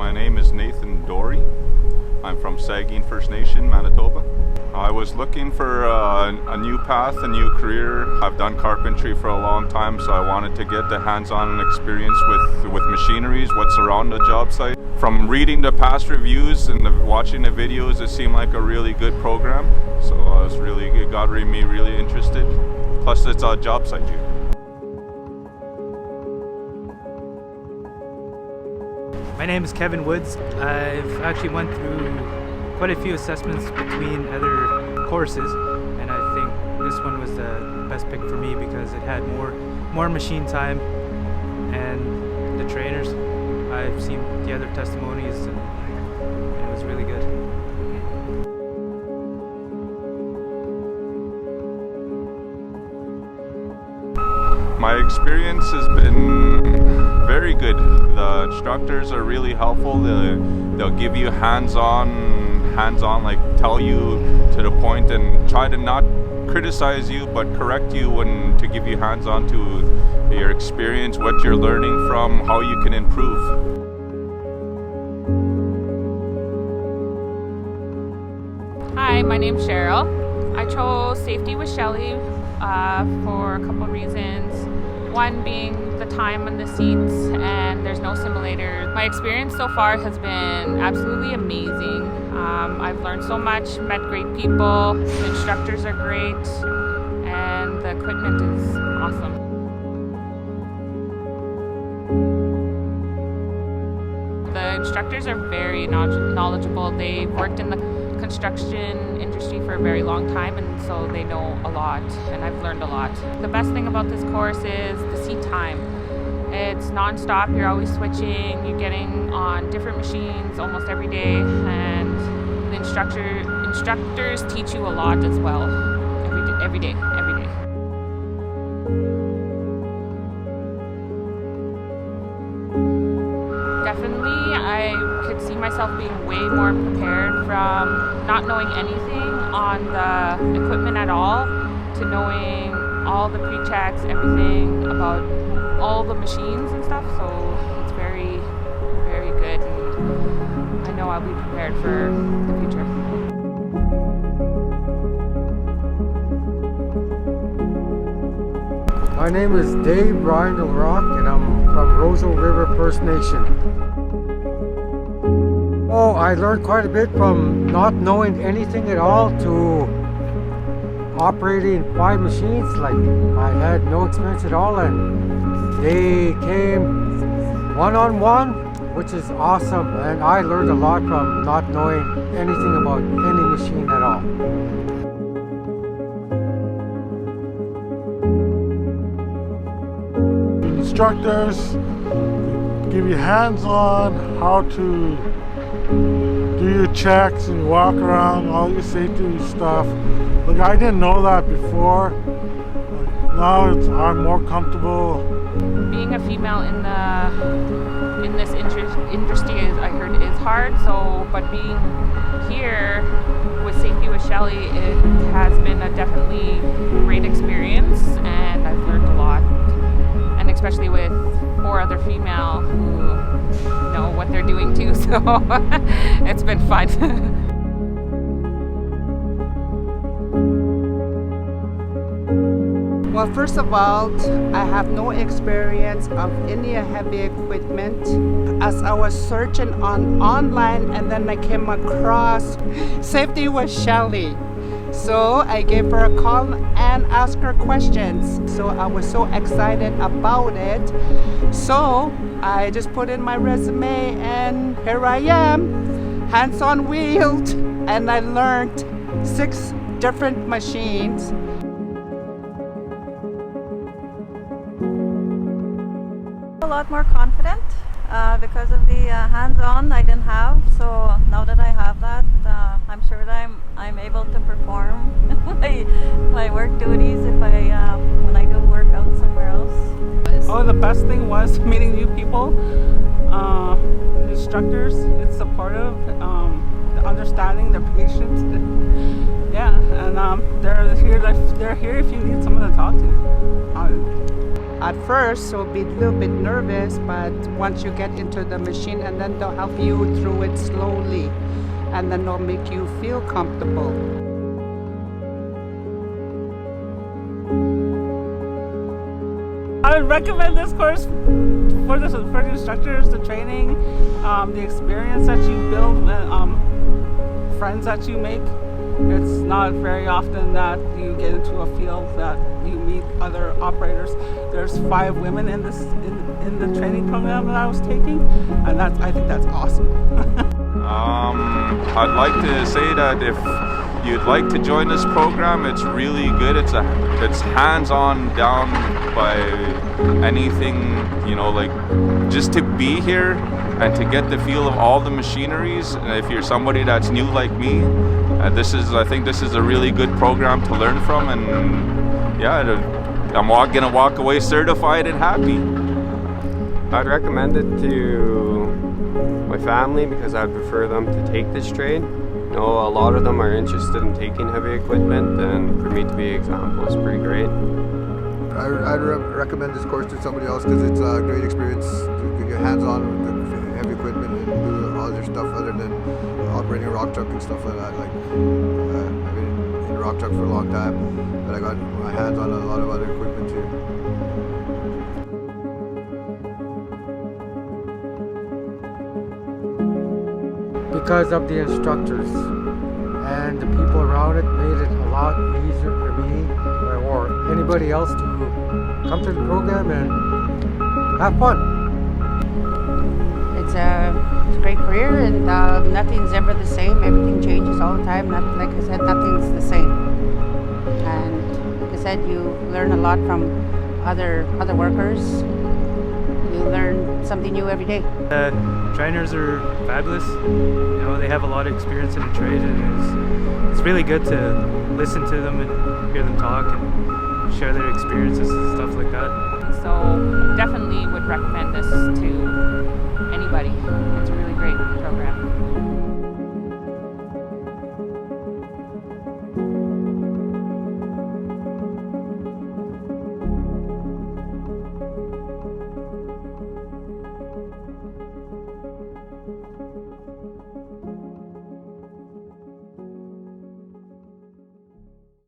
My name is Nathan Dory. I'm from Saugeen First Nation, Manitoba. I was looking for a new path, a new career. I've done carpentry for a long time, so I wanted to get the hands-on experience with machineries, what's around the job site. From reading the past reviews and watching the videos, it seemed like a really good program. So it got me really interested. Plus it's a job site view. My name is Kevin Woods. I've actually went through quite a few assessments between other courses, and I think this one was the best pick for me because it had more machine time and the trainers. I've seen the other testimonies and it was really good. My experience has been very good. The instructors are really helpful. They'll give you hands-on, like tell you to the point and try to not criticize you, but correct you to give you hands-on to your experience, what you're learning from, how you can improve. Hi, my name's Cheryl. I chose safety with Shelly for a couple of reasons. One being the time on the seats, and there's no simulator. My experience so far has been absolutely amazing. I've learned so much, met great people, the instructors are great, and the equipment is awesome. The instructors are very knowledgeable. They've worked in the construction industry for a very long time, and so they know a lot, and I've learned a lot. The best thing about this course is the seat time. It's non-stop, you're always switching, you're getting on different machines almost every day, and the instructors teach you a lot as well, every day. Definitely, I could see myself being way more prepared from not knowing anything on the equipment at all to knowing all the pre-checks, everything about all the machines and stuff. So it's very, very good, and I know I'll be prepared for the future. My name is Dave Brian Rock, and I'm from Roseau River First Nation. Oh, I learned quite a bit from not knowing anything at all to operating 5 machines. Like, I had no experience at all, and they came one-on-one, which is awesome. And I learned a lot from not knowing anything about any machine at all. Instructors give you hands-on how to do your checks and walk around, all your safety stuff. Like, I didn't know that before. Now I'm more comfortable. Being a female in this industry, I heard, is hard. But being here with Safety with Shelly, it has been a definitely great experience, and I've learned a lot. And especially with 4 other female who know what they're doing too, so it's been fun. Well, first of all, I have no experience of any heavy equipment. As I was searching online, and then I came across Safety with Shelly. So I gave her a call and asked her questions. So I was so excited about it. So I just put in my resume, and here I am, hands on wheeled, and I learned 6 different machines. A lot more confident because of the hands-on I didn't have. So now that I have that, I'm sure that I'm able to perform my work duties if when I do work out somewhere else. Oh, the best thing was meeting new people, instructors. It's supportive, the understanding, their patience. Yeah, and they're here if you need someone to talk to. At first, you'll be a little bit nervous, but once you get into the machine, and then they'll help you through it slowly, and then they'll make you feel comfortable. I would recommend this course for the instructors, the training, the experience that you build, friends that you make. It's not very often that you get into a field that you meet other operators. There's 5 women in the training program that I was taking, and I think that's awesome. I'd like to say that if you'd like to join this program, it's really good. It's hands-on down by anything, you know, like just to be here and to get the feel of all the machineries. And if you're somebody that's new like me, I think this is a really good program to learn from, and yeah, I'm gonna walk away certified and happy. I'd recommend it to my family because I'd prefer them to take this trade. You know, a lot of them are interested in taking heavy equipment, and for me to be an example is pretty great. I'd recommend this course to somebody else because it's a great experience to get hands-on with the heavy equipment and do other stuff other than operating a rock truck and stuff like that. Like I've been in a rock truck for a long time, but I got my hands on a lot of other equipment too. Because of the instructors and the people around it made it a lot easier for me or anybody else to come to the program and have fun. It's a great career, and nothing's ever the same. Everything changes all the time. Like I said, nothing's the same. And like I said, you learn a lot from other workers. You learn something new every day. Trainers are fabulous. You know, they have a lot of experience in the trade, and it's really good to listen to them and hear them talk and share their experiences and stuff like that. So definitely would recommend this to anybody. It's